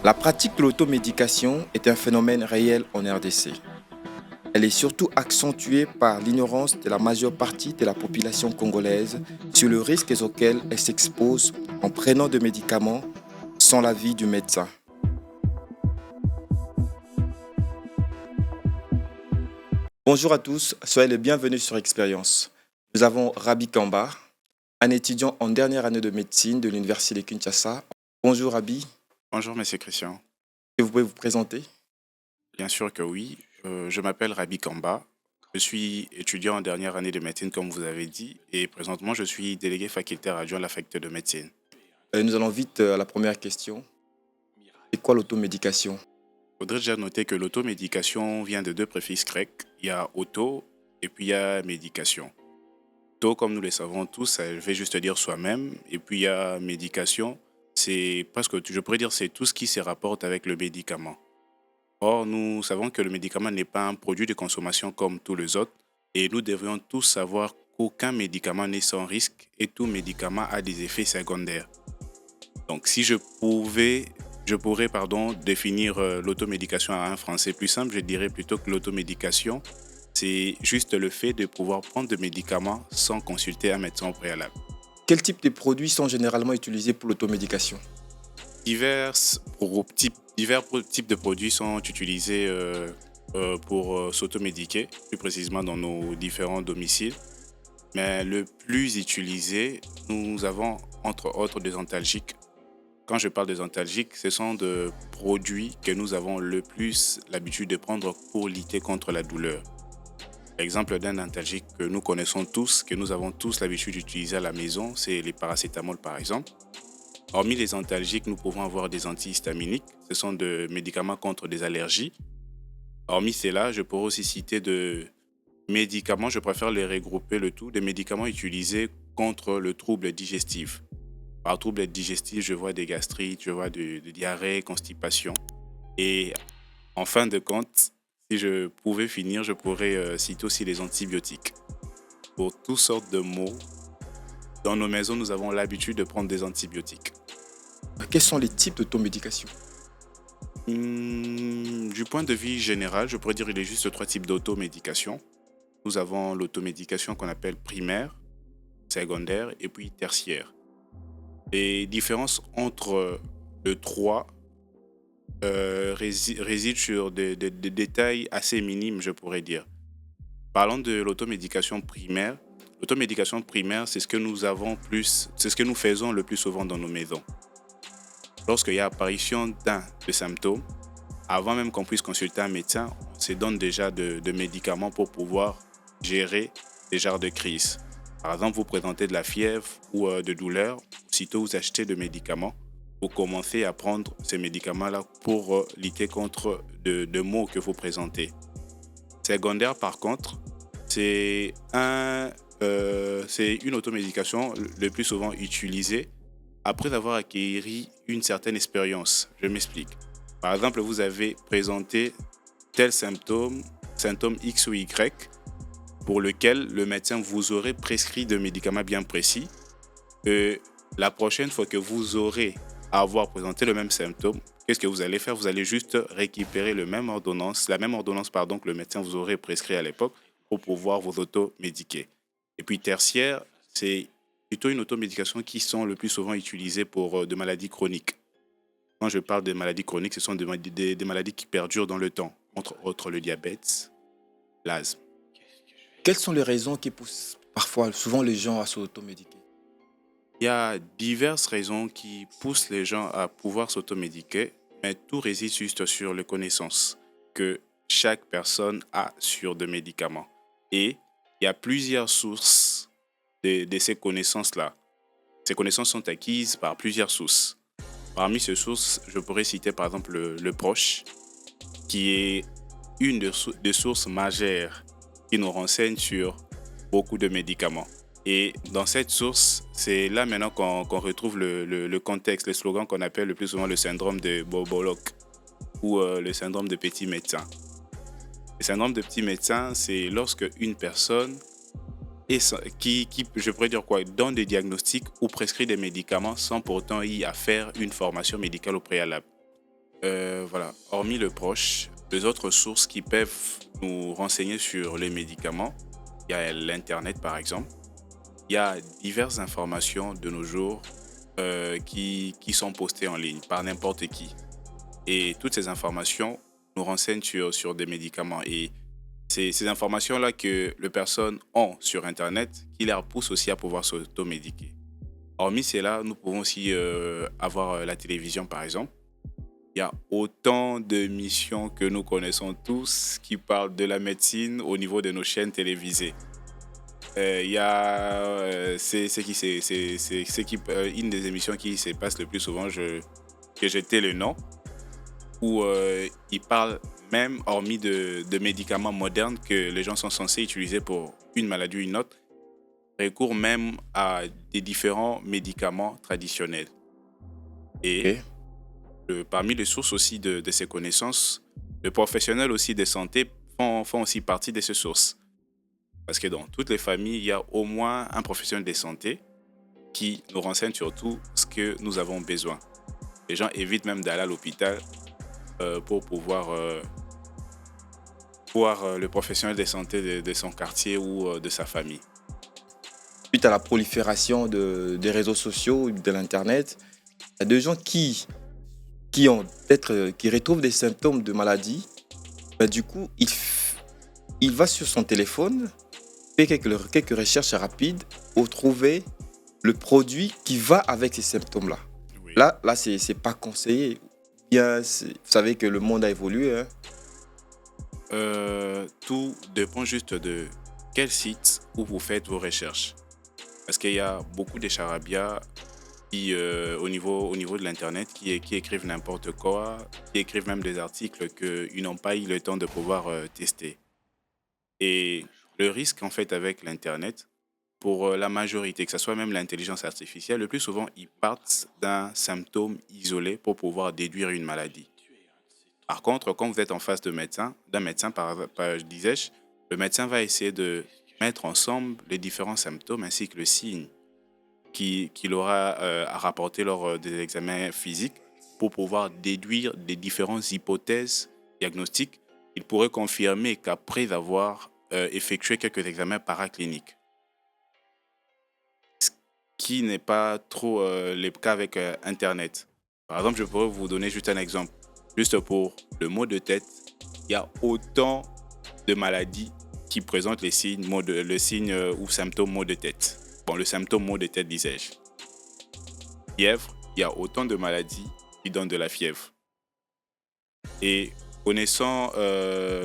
La pratique de l'automédication est un phénomène réel en RDC. Elle est surtout accentuée par l'ignorance de la majeure partie de la population congolaise sur le risque auquel elle s'expose en prenant des médicaments sans l'avis du médecin. Bonjour à tous, soyez les bienvenus sur Expérience. Nous avons Rabi Kamba, un étudiant en dernière année de médecine de l'Université de Kinshasa. Bonjour Rabi, Bonjour, Monsieur Christian. et vous pouvez vous présenter? Bien sûr que oui. Je m'appelle Rabi Kamba. Je suis étudiant en dernière année de médecine, comme vous avez dit, et présentement, je suis délégué facultaire adjoint à la faculté de médecine. Nous allons vite à la première question. C'est quoi l'automédication? Il faudrait déjà noter que l'automédication vient de deux préfixes grecs. Il y a auto et puis il y a médication. Auto, comme nous le savons tous, ça veut juste dire soi-même. Et puis il y a médication, c'est presque, je pourrais dire, c'est tout ce qui se rapporte avec le médicament. Or, nous savons que le médicament n'est pas un produit de consommation comme tous les autres et nous devrions tous savoir qu'aucun médicament n'est sans risque et tout médicament a des effets secondaires. Donc, si je pourrais définir l'automédication à un français plus simple, je dirais plutôt que l'automédication, c'est juste le fait de pouvoir prendre des médicaments sans consulter un médecin au préalable. Quels types de produits sont généralement utilisés pour l'automédication? Divers types de produits sont utilisés pour s'automédiquer, plus précisément dans nos différents domiciles. Mais le plus utilisé, nous avons entre autres des antalgiques. Quand je parle des antalgiques, ce sont des produits que nous avons le plus l'habitude de prendre pour lutter contre la douleur. L'exemple d'un antalgique que nous connaissons tous, que nous avons tous l'habitude d'utiliser à la maison, c'est les paracétamol par exemple. Hormis les antalgiques, nous pouvons avoir des antihistaminiques. Ce sont des médicaments contre des allergies. Hormis cela, je pourrais aussi citer de médicaments, je préfère les regrouper le tout, des médicaments utilisés contre le trouble digestif. Par trouble digestif, je vois des gastrites, je vois de diarrhée, constipation. Et en fin de compte, si je pouvais finir, je pourrais citer aussi les antibiotiques. Pour toutes sortes de maux, dans nos maisons, nous avons l'habitude de prendre des antibiotiques. Quels sont les types d'automédication? Du point de vue général, je pourrais dire qu'il y a juste trois types d'automédication. Nous avons l'automédication qu'on appelle primaire, secondaire et puis tertiaire. Les différences entre les trois résident sur des détails assez minimes, je pourrais dire. Parlons de l'automédication primaire. L'automédication primaire, c'est ce que nous faisons le plus souvent dans nos maisons. Lorsqu'il y a apparition d'un des symptômes, avant même qu'on puisse consulter un médecin, on se donne déjà de médicaments pour pouvoir gérer des genres de crises. Par exemple, vous présentez de la fièvre ou de douleur, aussitôt vous achetez des médicaments, vous commencez à prendre ces médicaments-là pour lutter contre de maux que vous présentez. Secondaire, par contre, c'est une automédication le plus souvent utilisée après avoir acquis une certaine expérience. Je m'explique. Par exemple, vous avez présenté tel symptôme X ou Y, pour lequel le médecin vous aurait prescrit de médicaments bien précis. La prochaine fois que vous aurez à avoir présenté le même symptôme, qu'est-ce que vous allez faire? Vous allez juste récupérer la même ordonnance que le médecin vous aurait prescrit à l'époque pour pouvoir vous automédiquer. Et puis tertiaire, c'est plutôt une automédication qui sont le plus souvent utilisées pour des maladies chroniques. Quand je parle de maladies chroniques, ce sont des maladies qui perdurent dans le temps, entre autres le diabète, l'asthme. Quelles sont les raisons qui poussent souvent les gens à s'automédiquer? Il y a diverses raisons qui poussent les gens à pouvoir s'automédiquer, mais tout réside juste sur les connaissances que chaque personne a sur des médicaments. Et il y a plusieurs sources de ces connaissances-là. Ces connaissances sont acquises par plusieurs sources. Parmi ces sources, je pourrais citer par exemple le PROCH, qui est une des sources majeures qui nous renseigne sur beaucoup de médicaments. Et dans cette source, c'est là maintenant qu'on retrouve le contexte, le slogan qu'on appelle le plus souvent le syndrome de Boboloc ou le syndrome de petit médecin. Le syndrome de petit médecin, c'est lorsque une personne je pourrais dire quoi, donne des diagnostics ou prescrit des médicaments sans pourtant y faire une formation médicale au préalable. Voilà, hormis le proche, les autres sources qui peuvent nous renseigner sur les médicaments, il y a l'Internet par exemple. Il y a diverses informations de nos jours qui sont postées en ligne par n'importe qui. Et toutes ces informations nous renseignent sur des médicaments. Et c'est ces informations-là que les personnes ont sur Internet qui les poussent aussi à pouvoir s'automédiquer. Hormis cela, nous pouvons aussi avoir la télévision par exemple. Il y a autant de missions que nous connaissons tous qui parlent de la médecine au niveau de nos chaînes télévisées. Il y a une des émissions qui se passe le plus souvent, que j'ai tais le nom, où ils parlent même, hormis de médicaments modernes que les gens sont censés utiliser pour une maladie ou une autre, recours même à des différents médicaments traditionnels. Et Ok. parmi les sources aussi de ces connaissances, les professionnels aussi de santé font aussi partie de ces sources. Parce que dans toutes les familles, il y a au moins un professionnel de santé qui nous renseigne sur tout ce que nous avons besoin. Les gens évitent même d'aller à l'hôpital pour pouvoir voir le professionnel de santé de son quartier ou de sa famille. Suite à la prolifération des réseaux sociaux, de l'Internet, il y a des gens qui ont peut-être qui retrouvent des symptômes de maladie. Bah, du coup, il va sur son téléphone, fait quelques recherches rapides pour trouver le produit qui va avec ces symptômes-là. Oui. Là c'est pas conseillé. Bien, vous savez que le monde a évolué, hein. Tout dépend juste de quel site où vous faites vos recherches. Parce qu'il y a beaucoup de charabia qui, au niveau de l'Internet, qui écrivent n'importe quoi, qui écrivent même des articles qu'ils n'ont pas eu le temps de pouvoir tester. Et le risque, en fait, avec l'Internet, pour la majorité, que ce soit même l'intelligence artificielle, le plus souvent, ils partent d'un symptôme isolé pour pouvoir déduire une maladie. Par contre, quand vous êtes en face d'un médecin, disais-je, le médecin va essayer de mettre ensemble les différents symptômes ainsi que le signe qu'il aura à rapporter lors des examens physiques pour pouvoir déduire des différentes hypothèses diagnostiques. Il pourrait confirmer qu'après avoir effectué quelques examens paracliniques, ce qui n'est pas trop le cas avec Internet. Par exemple, je pourrais vous donner juste un exemple. Juste pour le mot de tête, il y a autant de maladies qui présentent le signe ou symptôme maux de tête. Bon, le symptôme maux de tête, disais-je. Fièvre, il y a autant de maladies qui donnent de la fièvre. Et connaissant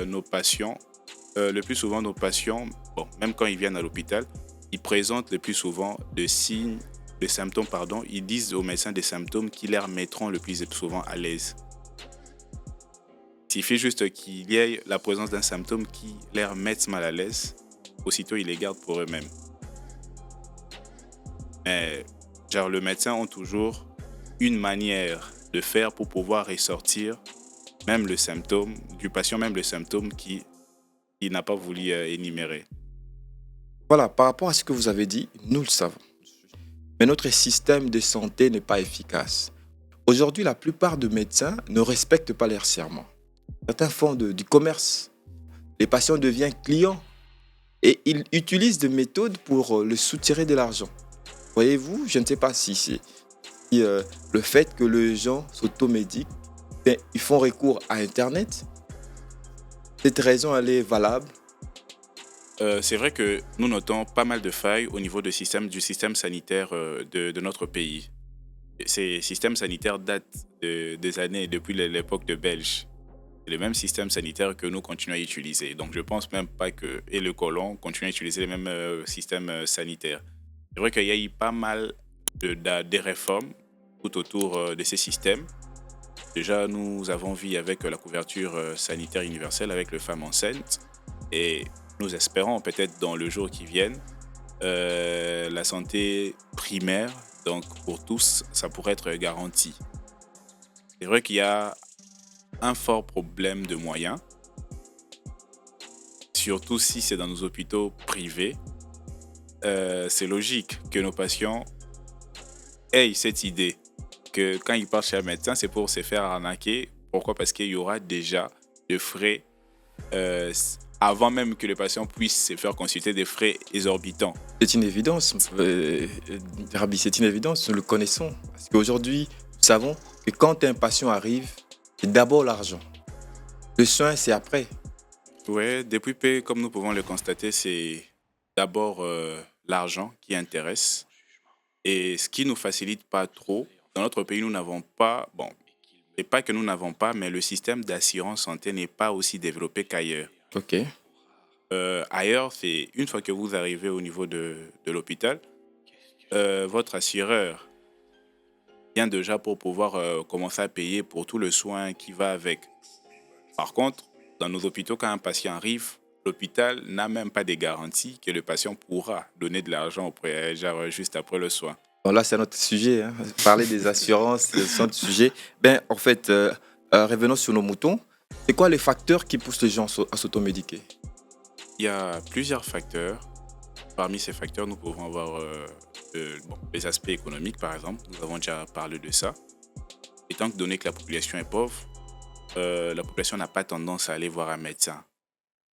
nos patients, le plus souvent nos patients, bon, même quand ils viennent à l'hôpital, ils présentent le plus souvent des symptômes, ils disent aux médecins des symptômes qui les mettront le plus souvent à l'aise. Il suffit juste qu'il y ait la présence d'un symptôme qui les mette mal à l'aise, aussitôt ils les gardent pour eux-mêmes. Mais genre, les médecins ont toujours une manière de faire pour pouvoir ressortir même le symptôme du patient, même le symptôme qu'il n'a pas voulu énumérer. Voilà, par rapport à ce que vous avez dit, nous le savons. Mais notre système de santé n'est pas efficace. Aujourd'hui, la plupart des médecins ne respectent pas leurs serments. Certains font du commerce. Les patients deviennent clients et ils utilisent des méthodes pour le soutirer de l'argent. Voyez-vous, je ne sais pas si le fait que les gens s'automédiquent, ils font recours à Internet. Cette raison, elle est valable. C'est vrai que nous notons pas mal de failles au niveau du système sanitaire de notre pays. Ces systèmes sanitaires datent des années depuis l'époque de Belge. C'est le même système sanitaire que nous continuons à utiliser. Donc je pense même pas que et le colon continuent à utiliser les mêmes systèmes sanitaires. C'est vrai qu'il y a eu pas mal de réformes tout autour de ces systèmes. Déjà, nous avons vu avec la couverture sanitaire universelle avec les femmes enceintes et nous espérons peut-être dans le jour qui vient la santé primaire, donc pour tous, ça pourrait être garanti. C'est vrai qu'il y a un fort problème de moyens, surtout si c'est dans nos hôpitaux privés. C'est logique que nos patients aient cette idée que quand ils partent chez un médecin, c'est pour se faire arnaquer Pourquoi? Parce qu'il y aura déjà des frais avant même que le patient puisse se faire consulter, des frais exorbitants. C'est une évidence, Rabi, c'est une évidence, nous le connaissons. Parce qu'aujourd'hui, nous savons que quand un patient arrive, c'est d'abord l'argent. Le soin, c'est après. Ouais, depuis peu, comme nous pouvons le constater, c'est d'abord l'argent qui intéresse. Et ce qui nous facilite pas trop, dans notre pays, nous n'avons pas, bon, et pas que nous n'avons pas, mais le système d'assurance santé n'est pas aussi développé qu'ailleurs. OK. Ailleurs, c'est une fois que vous arrivez au niveau de l'hôpital, votre assureur vient déjà pour pouvoir commencer à payer pour tout le soin qui va avec. Par contre, dans nos hôpitaux, quand un patient arrive, l'hôpital n'a même pas de garantie que le patient pourra donner de l'argent auprès, genre, juste après le soin. Bon, là, c'est un autre sujet, hein. Parler des assurances, c'est un autre sujet. Ben, en fait, revenons sur nos moutons. C'est quoi les facteurs qui poussent les gens à s'automédiquer? Il y a plusieurs facteurs. Parmi ces facteurs, nous pouvons avoir les aspects économiques, par exemple. Nous avons déjà parlé de ça. Étant donné que la population est pauvre, la population n'a pas tendance à aller voir un médecin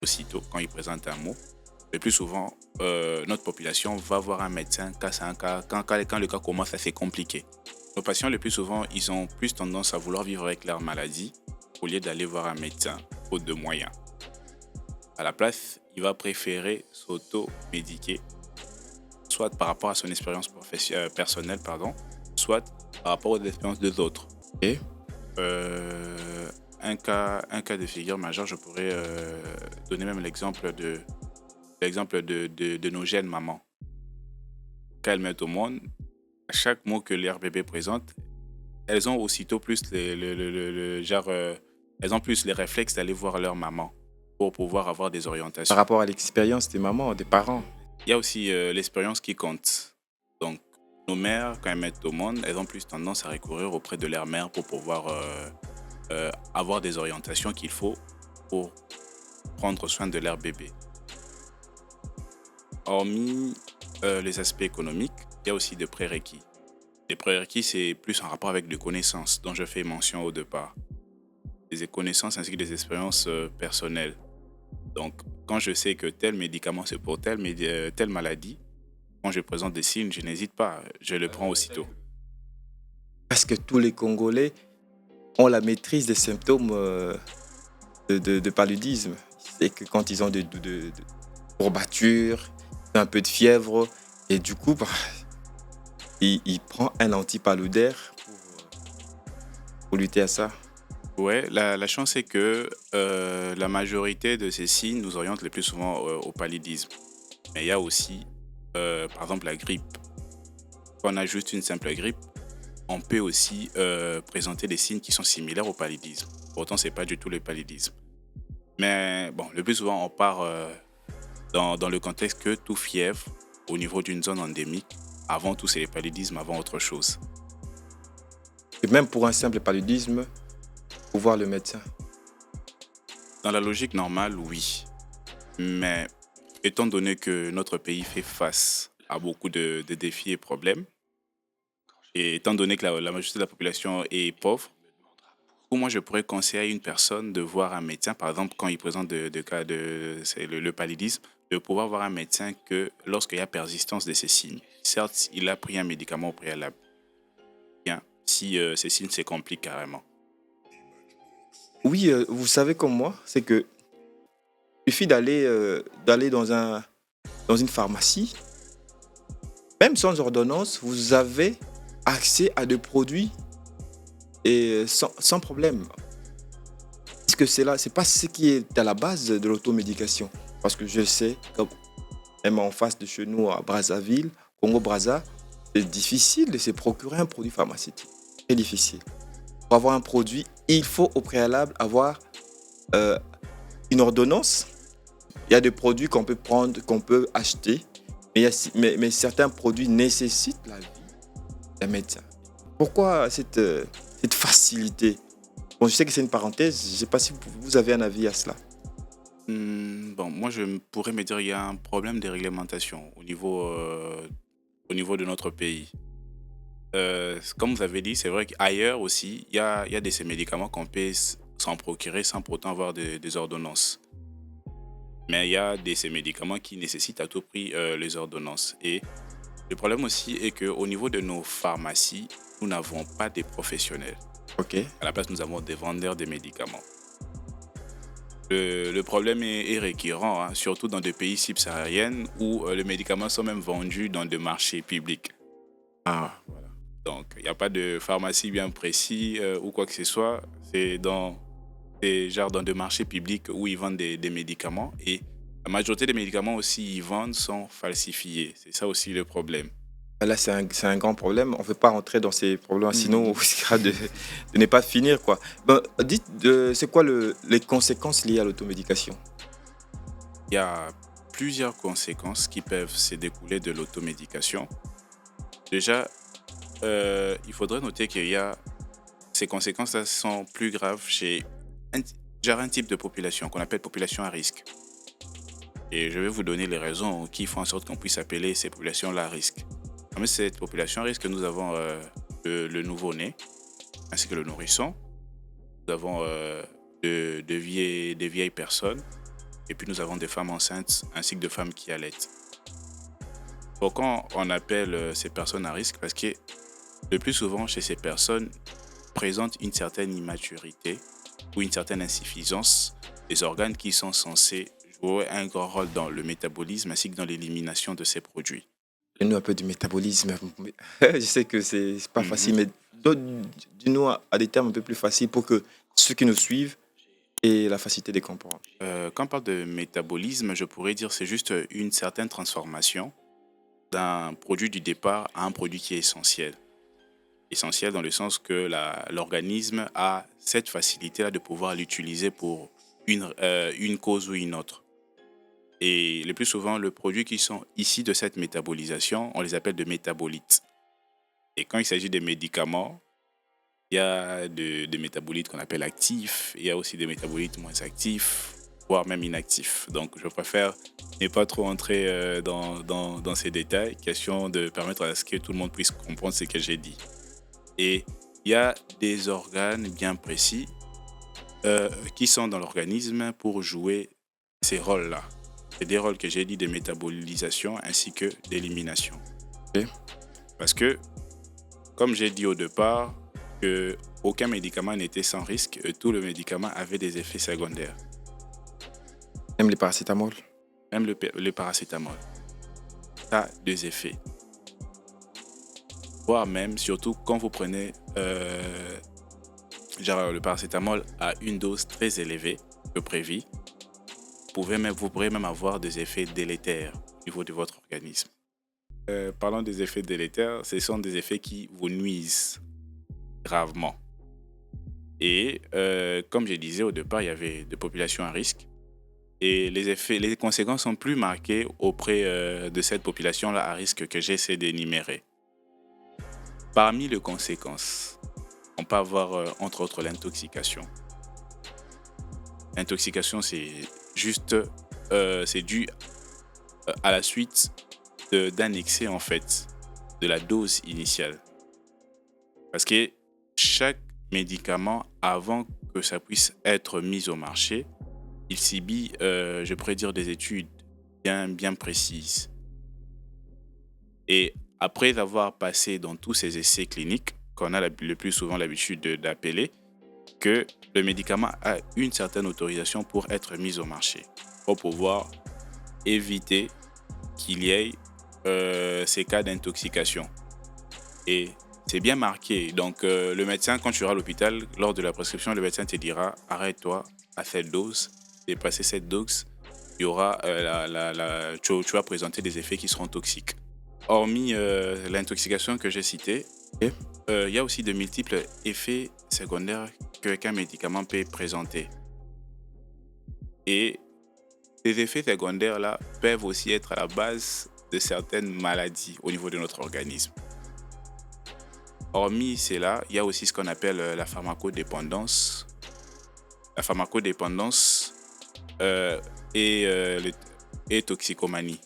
aussitôt quand il présente un mot. Le plus souvent, notre population va voir un médecin quand, quand le cas commence à se compliquer. Nos patients, le plus souvent, ils ont plus tendance à vouloir vivre avec leur maladie au lieu d'aller voir un médecin, faute de moyens. À la place, il va préférer s'auto-médiquer, soit par rapport à son expérience personnelle, soit par rapport aux expériences des autres. Et Un cas de figure majeur, je pourrais donner même l'exemple de nos jeunes mamans. Quand elles mettent au monde, à chaque mot que leur bébé présente, elles ont aussitôt plus elles ont plus les réflexes d'aller voir leur maman pour pouvoir avoir des par orientations. rapport à l'expérience des mamans, des parents. Il y a aussi l'expérience qui compte. Donc, nos mères, quand elles mettent au monde, elles ont plus tendance à recourir auprès de leur mère pour pouvoir avoir des orientations qu'il faut pour prendre soin de leur bébé. Hormis les aspects économiques, il y a aussi des prérequis. Les prérequis, c'est plus en rapport avec des connaissances dont je fais mention au départ. Des connaissances ainsi que des expériences personnelles. Donc, quand je sais que tel médicament, c'est pour telle maladie, quand je présente des signes, je n'hésite pas, je le prends aussitôt. Parce que tous les Congolais ont la maîtrise des symptômes de paludisme. C'est que quand ils ont de courbatures, un peu de fièvre, et du coup, il prend un antipaludaire pour lutter à ça. Ouais, la chance est que la majorité de ces signes nous orientent le plus souvent au paludisme. Mais il y a aussi, par exemple, la grippe. Quand on a juste une simple grippe, on peut aussi présenter des signes qui sont similaires au paludisme. Pourtant, ce n'est pas du tout le paludisme. Mais bon, le plus souvent, on part dans le contexte que tout fièvre, au niveau d'une zone endémique, avant tout, c'est le paludisme, avant autre chose. Et même pour un simple paludisme, faut voir le médecin. Dans la logique normale, oui. Mais étant donné que notre pays fait face à beaucoup de défis et problèmes, et étant donné que la majorité de la population est pauvre, pour moi, je pourrais conseiller à une personne de voir un médecin, par exemple, quand il présente de cas de c'est le paludisme, de pouvoir voir un médecin que lorsqu'il y a persistance de ces signes. Certes, il a pris un médicament au préalable. Bien, si ces signes se compliquent carrément. Oui, vous savez comme moi, c'est que il suffit d'aller dans une pharmacie, même sans ordonnance, vous avez accès à des produits et sans problème. Parce que c'est pas ce qui est à la base de l'automédication. Parce que je sais, comme même en face de chez nous à Brazzaville, Congo-Brazza, c'est difficile de se procurer un produit pharmaceutique. Très difficile. Pour avoir un produit, il faut au préalable avoir une ordonnance. Il y a des produits qu'on peut prendre, qu'on peut acheter, mais certains produits nécessitent l'avis d'un médecin. Pourquoi cette facilité? Bon, je sais que c'est une parenthèse, je ne sais pas si vous avez un avis à cela. Bon, moi, pourrais me dire qu'il y a un problème de réglementation au niveau de notre pays. Comme vous avez dit, c'est vrai qu'ailleurs aussi, il y a de ces médicaments qu'on peut s'en procurer sans pour autant avoir des ordonnances. Mais il y a de ces médicaments qui nécessitent à tout prix les ordonnances. Et le problème aussi est qu'au niveau de nos pharmacies, nous n'avons pas des professionnels. Ok. À la place, nous avons des vendeurs de médicaments. Le problème est récurrent, hein, surtout dans des pays subsahariens où les médicaments sont même vendus dans des marchés publics. Ah, voilà. Donc, il n'y a pas de pharmacie bien précis ou quoi que ce soit. C'est genre dans des marchés publics où ils vendent des médicaments. Et la majorité des médicaments aussi ils vendent sont falsifiés. C'est ça aussi le problème. Là, c'est un grand problème. On ne veut pas rentrer dans ces problèmes, sinon on Mhm. risquera de ne pas finir, quoi. Ben, dites, c'est quoi les conséquences liées à l'automédication? Il y a plusieurs conséquences qui peuvent se découler de l'automédication. Déjà, il faudrait noter qu'il y a ces conséquences-là sont plus graves chez un, genre un type de population qu'on appelle population à risque. Et je vais vous donner les raisons qui font en sorte qu'on puisse appeler ces populations-là à risque. Parmi cette population à risque, nous avons le nouveau-né, ainsi que le nourrisson. Nous avons des vieilles personnes. Et puis nous avons des femmes enceintes, ainsi que des femmes qui allaitent. Pourquoi on appelle ces personnes à risque? Parce que le plus souvent, chez ces personnes, présentent une certaine immaturité ou une certaine insuffisance des organes qui sont censés jouer un grand rôle dans le métabolisme ainsi que dans l'élimination de ces produits. Dis-nous un peu du métabolisme. Je sais que c'est pas facile, Mhm. mais dis-nous à des termes un peu plus faciles pour que ceux qui nous suivent aient la facilité de comprendre. Quand on parle de métabolisme, je pourrais dire que c'est juste une certaine transformation d'un produit du départ à un produit qui est essentiel. Essentiel dans le sens que l'organisme a cette facilité-là de pouvoir l'utiliser pour une cause ou une autre. Et le plus souvent, les produits qui sont issus de cette métabolisation, on les appelle de métabolites. Et quand il s'agit des médicaments, il y a des métabolites qu'on appelle actifs, il y a aussi des métabolites moins actifs, voire même inactifs. Donc je préfère ne pas trop entrer dans ces détails, question de permettre à ce que tout le monde puisse comprendre ce que j'ai dit. Et il y a des organes bien précis qui sont dans l'organisme pour jouer ces rôles-là. C'est des rôles que j'ai dit de métabolisation ainsi que d'élimination. Ok. Parce que, comme j'ai dit au départ, que aucun médicament n'était sans risque, tout le médicament avait des effets secondaires. Même les paracétamol. Même le paracétamol, ça a des effets. Voire même, surtout quand vous prenez genre le paracétamol à une dose très élevée que prévu, vous pourrez même avoir des effets délétères au niveau de votre organisme. Parlant des effets délétères, ce sont des effets qui vous nuisent gravement. Et comme je disais au départ, il y avait des populations à risque. Et les conséquences sont plus marquées auprès de cette population-là à risque que j'essaie d'énumérer. Parmi les conséquences, on peut avoir entre autres l'intoxication. L'intoxication, c'est juste, c'est dû à la suite d'un excès en fait de la dose initiale. Parce que chaque médicament, avant que ça puisse être mis au marché, il subit, je pourrais dire, des études bien précises. Et après avoir passé dans tous ces essais cliniques, qu'on a le plus souvent l'habitude d'appeler, que le médicament a une certaine autorisation pour être mis au marché, pour pouvoir éviter qu'il y ait ces cas d'intoxication. Et c'est bien marqué. Donc, le médecin, quand tu iras à l'hôpital, lors de la prescription, le médecin te dira arrête-toi à cette dose. Dépasser cette dose, il y aura, tu vas présenter des effets qui seront toxiques. Hormis l'intoxication que j'ai citée, Ok. il y a aussi de multiples effets secondaires qu'un médicament peut présenter. Et ces effets secondaires-là peuvent aussi être à la base de certaines maladies au niveau de notre organisme. Hormis cela, il y a aussi ce qu'on appelle la pharmacodépendance. La pharmacodépendance et toxicomanie.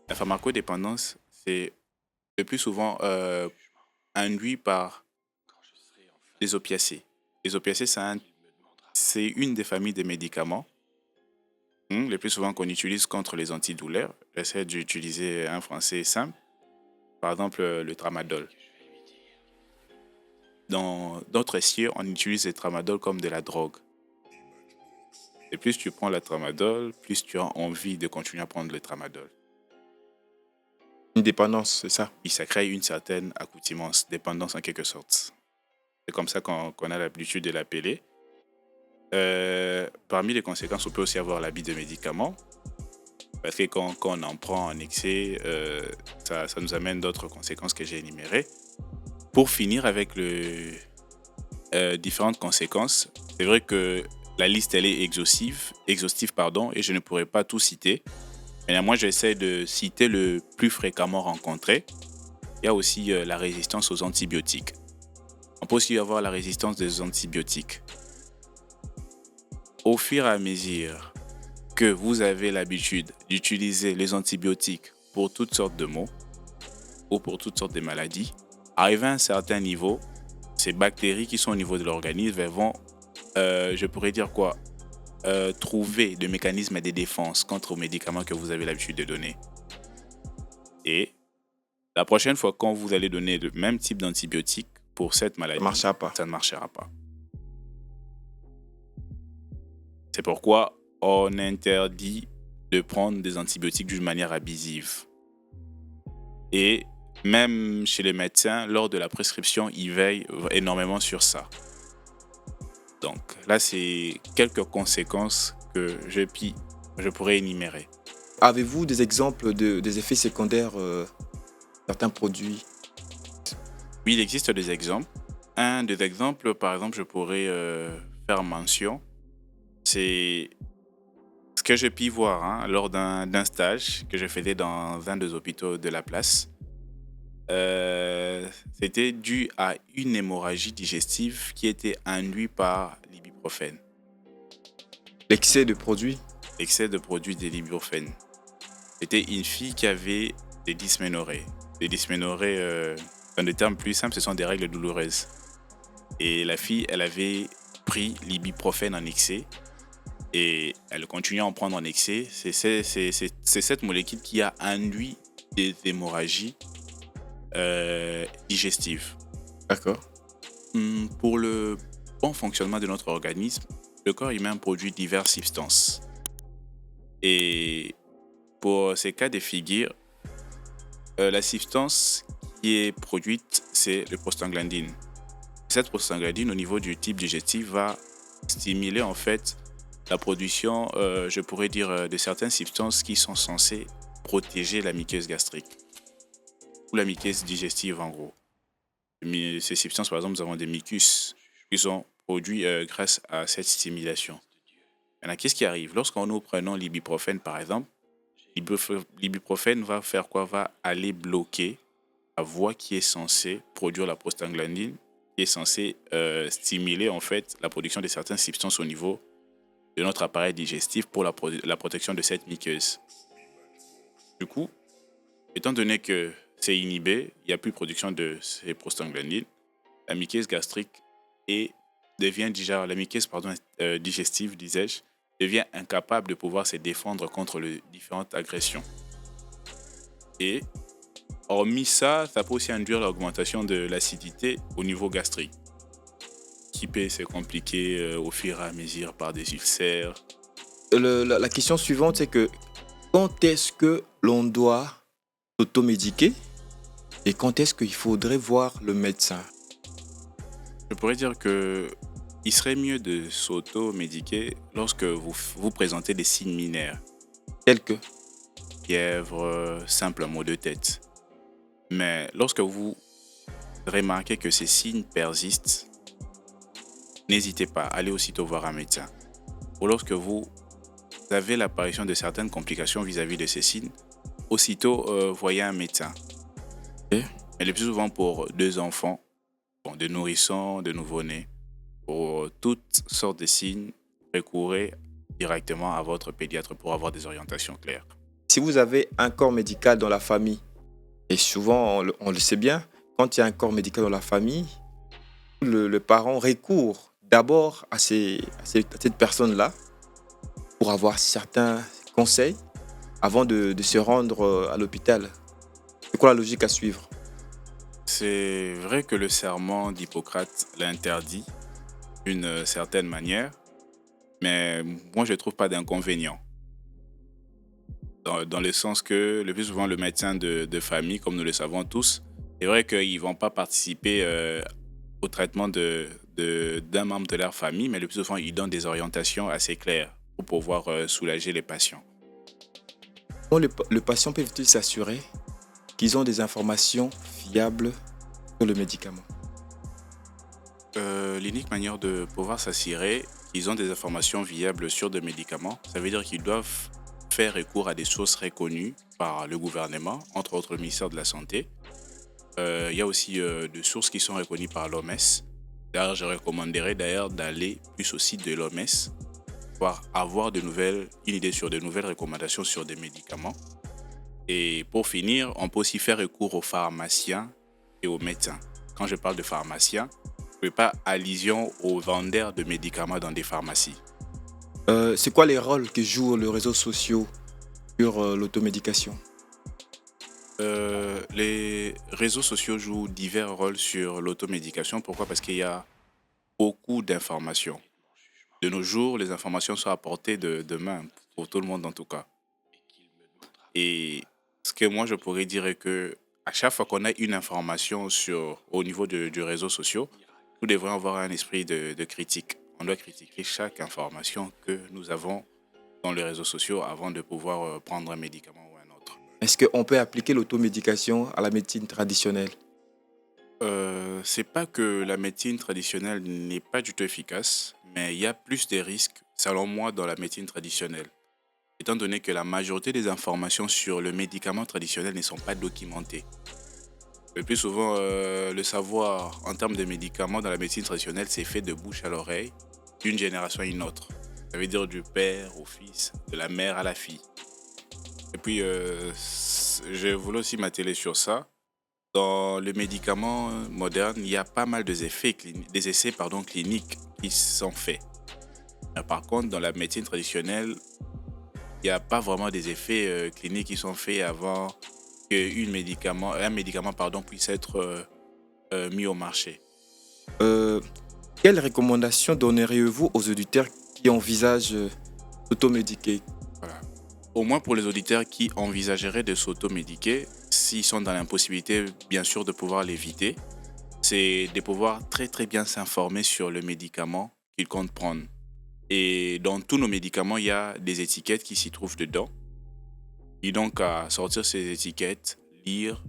La pharmacodépendance, c'est le plus souvent induit par les opiacés. Les opiacés, c'est une des familles des médicaments les plus souvent qu'on utilise contre les antidouleurs. J'essaie d'utiliser un français simple. Par exemple, le tramadol. Dans d'autres sieux, on utilise le tramadol comme de la drogue. Et plus tu prends le tramadol, plus tu as envie de continuer à prendre le tramadol. Une dépendance, c'est ça. Et ça crée une certaine accoutumance, dépendance en quelque sorte. C'est comme ça qu'on a l'habitude de l'appeler. Parmi les conséquences, on peut aussi avoir l'abus de médicaments. Parce que quand on en prend en excès, ça nous amène d'autres conséquences que j'ai énumérées. Pour finir avec différentes conséquences, c'est vrai que la liste elle est exhaustive, et je ne pourrais pas tout citer. Mais moi, j'essaie de citer le plus fréquemment rencontré. Il y a aussi la résistance aux antibiotiques. On peut aussi avoir la résistance des antibiotiques. Au fur et à mesure que vous avez l'habitude d'utiliser les antibiotiques pour toutes sortes de maux ou pour toutes sortes de maladies, arrivé à un certain niveau, ces bactéries qui sont au niveau de l'organisme, elles vont, je pourrais dire quoi, trouver des mécanismes de défense contre les médicaments que vous avez l'habitude de donner. Et la prochaine fois quand vous allez donner le même type d'antibiotique pour cette maladie, ça ne marchera pas. C'est pourquoi on interdit de prendre des antibiotiques d'une manière abusive. Et même chez les médecins, lors de la prescription, ils veillent énormément sur ça. Donc là, c'est quelques conséquences que je pourrais énumérer. Avez-vous des exemples des effets secondaires de certains produits? Oui, il existe des exemples. Un des exemples, par exemple, je pourrais faire mention. C'est ce que j'ai pu voir lors d'un stage que je faisais dans un des hôpitaux de la place. C'était dû à une hémorragie digestive qui était induite par l'ibuprofène. L'excès de produits? L'excès de produits de l'ibuprofène. C'était une fille qui avait des dysménorrhées. Les dysménorrhées, dans des termes plus simples, ce sont des règles douloureuses. Et la fille, elle avait pris l'ibuprofène en excès. Et elle continue à en prendre en excès. C'est cette molécule qui a induit des hémorragies digestives. D'accord. Pour le bon fonctionnement de notre organisme, le corps humain produit diverses substances. Et pour ces cas de figure, la substance qui est produite, c'est le prostaglandine. Cette prostaglandine, au niveau du type digestif, va stimuler en fait la production, je pourrais dire, de certaines substances qui sont censées protéger la muqueuse gastrique ou la muqueuse digestive en gros. Ces substances, par exemple, nous avons des mucus qui sont produits grâce à cette stimulation. Maintenant, qu'est-ce qui arrive? Lorsqu'on nous prenons l'ibuprofène, par exemple, l'ibuprofène va faire quoi? Va aller bloquer la voie qui est censée produire la prostaglandine, qui est censée stimuler en fait la production de certaines substances au niveau de notre appareil digestif pour la protection de cette muqueuse. Du coup, étant donné que c'est inhibé, il n'y a plus de production de ces prostaglandines, la muqueuse gastrique digestive, disais-je, devient incapable de pouvoir se défendre contre les différentes agressions. Et hormis ça, ça peut aussi induire l'augmentation de l'acidité au niveau gastrique, qui peut se compliquer au fur et à mesure par des ulcères. La question suivante, c'est que quand est-ce que l'on doit s'automédiquer et quand est-ce qu'il faudrait voir le médecin? Je pourrais dire qu'il serait mieux de s'automédiquer lorsque vous présentez des signes mineures. Tels que? Fièvre, simple maux de tête. Mais lorsque vous remarquez que ces signes persistent, n'hésitez pas, allez aussitôt voir un médecin. Ou lorsque vous avez l'apparition de certaines complications vis-à-vis de ces signes, aussitôt voyez un médecin. Et le plus souvent pour 2 enfants, de nourrissons, de nouveau-nés, pour toutes sortes de signes, recourez directement à votre pédiatre pour avoir des orientations claires. Si vous avez un corps médical dans la famille, et souvent on le sait bien, quand il y a un corps médical dans la famille, le parent recourt d'abord à cette personne-là pour avoir certains conseils avant de se rendre à l'hôpital. C'est quoi la logique à suivre? C'est vrai que le serment d'Hippocrate l'interdit d'une certaine manière, mais moi je ne trouve pas d'inconvénient. Dans le sens que le plus souvent le médecin de famille, comme nous le savons tous, c'est vrai qu'ils ne vont pas participer au traitement d'un membre de leur famille, mais le plus souvent ils donnent des orientations assez claires pour pouvoir soulager les patients. Comment le patient peut-il s'assurer qu'ils ont des informations fiables sur le médicament? L'unique manière de pouvoir s'assurer qu'ils ont des informations viables sur des médicaments, ça veut dire qu'ils doivent faire recours à des sources reconnues par le gouvernement, entre autres le ministère de la Santé. Il y a aussi des sources qui sont reconnues par l'OMS. D'ailleurs, je recommanderais d'ailleurs d'aller plus au site de l'OMS pour avoir une idée sur de nouvelles recommandations sur des médicaments. Et pour finir, on peut aussi faire recours aux pharmaciens et aux médecins. Quand je parle de pharmaciens, je ne fais pas allusion aux vendeurs de médicaments dans des pharmacies. C'est quoi les rôles que jouent les réseaux sociaux sur l'automédication? Les réseaux sociaux jouent divers rôles sur l'automédication. Pourquoi? Parce qu'il y a beaucoup d'informations. De nos jours, les informations sont à portée de main, pour tout le monde en tout cas. Et ce que moi je pourrais dire est que à chaque fois qu'on a une information au niveau du réseau social, nous devrions avoir un esprit de critique. On doit critiquer chaque information que nous avons dans les réseaux sociaux avant de pouvoir prendre un médicament ou un autre. Est-ce qu'on peut appliquer l'automédication à la médecine traditionnelle? C'est pas que la médecine traditionnelle n'est pas du tout efficace, mais il y a plus de risques, selon moi, dans la médecine traditionnelle. Étant donné que la majorité des informations sur le médicament traditionnel ne sont pas documentées. Le plus souvent, le savoir en termes de médicaments dans la médecine traditionnelle, c'est fait de bouche à l'oreille, d'une génération à une autre. Ça veut dire du père au fils, de la mère à la fille. Et puis, je voulais aussi m'atteler sur ça. Dans le médicament moderne, il y a pas mal des essais cliniques qui sont faits. Mais par contre, dans la médecine traditionnelle, il n'y a pas vraiment des effets cliniques qui sont faits avant un médicament puisse être mis au marché. Euh, Quelles recommandations donneriez-vous aux auditeurs qui envisagent d'automédiquer? Voilà. Au moins pour les auditeurs qui envisageraient de s'automédiquer, s'ils sont dans l'impossibilité, bien sûr, de pouvoir l'éviter, c'est de pouvoir très très bien s'informer sur le médicament qu'ils comptent prendre. Et dans tous nos médicaments, il y a des étiquettes qui s'y trouvent dedans. Et donc à sortir ces étiquettes, lire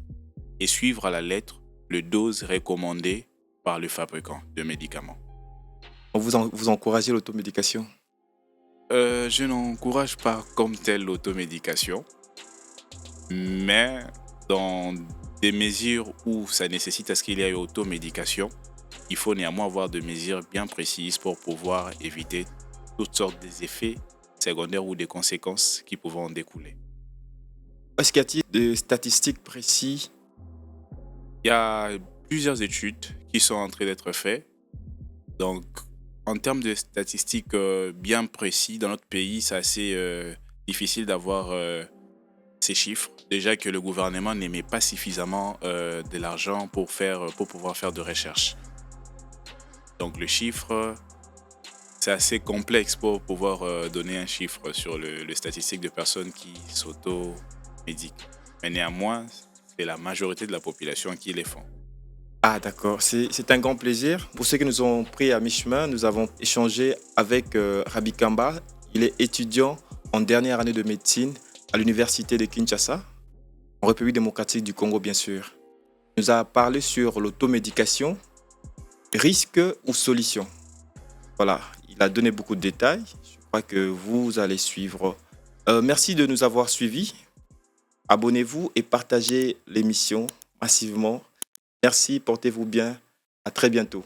et suivre à la lettre le dose recommandé par le fabricant de médicaments. Vous encouragez l'automédication? Je n'encourage pas comme telle l'automédication, mais dans des mesures où ça nécessite à ce qu'il y ait automédication, il faut néanmoins avoir des mesures bien précises pour pouvoir éviter toutes sortes d'effets secondaires ou des conséquences qui peuvent en découler. Est-ce qu'il y a des statistiques précises? Il y a plusieurs études qui sont en train d'être faites. Donc, en termes de statistiques bien précis, dans notre pays, c'est assez difficile d'avoir ces chiffres. Déjà que le gouvernement n'émet pas suffisamment de l'argent pour pouvoir faire de recherche. Donc, le chiffre, c'est assez complexe pour pouvoir donner un chiffre sur le statistique de personnes qui s'auto-médiquent. Mais néanmoins, c'est la majorité de la population qui les font. Ah d'accord, c'est un grand plaisir. Pour ceux qui nous ont pris à mi-chemin, nous avons échangé avec Rabi Kamba. Il est étudiant en dernière année de médecine à l'université de Kinshasa, en République démocratique du Congo bien sûr. Il nous a parlé sur l'automédication, risque ou solution. Voilà, il a donné beaucoup de détails. Je crois que vous allez suivre. Merci de nous avoir suivis. Abonnez-vous et partagez l'émission massivement. Merci, portez-vous bien. À très bientôt.